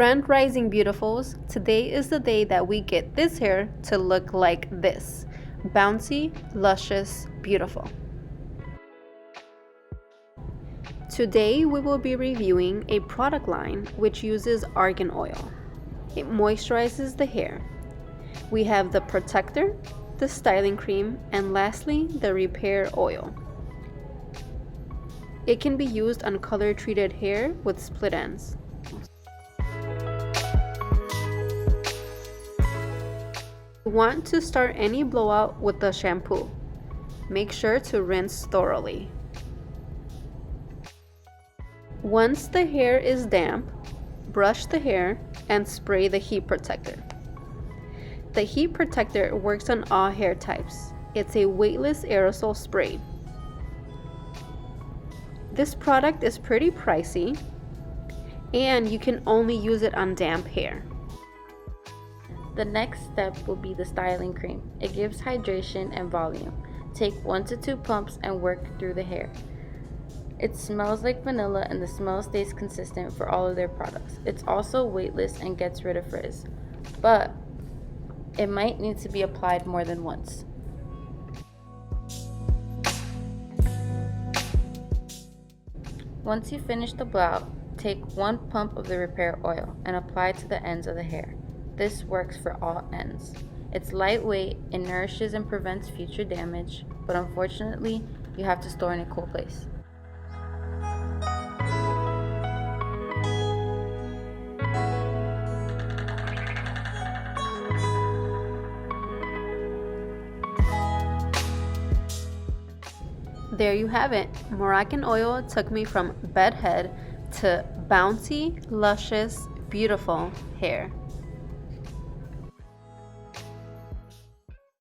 Grand Rising Beautifuls, today is the day that we get this hair to look like this. Bouncy, luscious, beautiful. Today we will be reviewing a product line which uses argan oil. It moisturizes the hair. We have the protector, the styling cream, and lastly the repair oil. It can be used on color treated hair with split ends. You want to start any blowout with the shampoo. Make sure to rinse thoroughly. Once the hair is damp, brush the hair and spray the heat protector. The heat protector works on all hair types. It's a weightless aerosol spray. This product is pretty pricey, and you can only use it on damp hair. The next step will be the styling cream. It gives hydration and volume. Take 1 to 2 pumps and work through the hair. It smells like vanilla and the smell stays consistent for all of their products. It's also weightless and gets rid of frizz, but it might need to be applied more than once. Once you finish the blowout, take 1 pump of the repair oil and apply to the ends of the hair. This works for all ends. It's lightweight, it nourishes and prevents future damage, but unfortunately, you have to store in a cool place. There you have it. Moroccan oil took me from bedhead to bouncy, luscious, beautiful hair.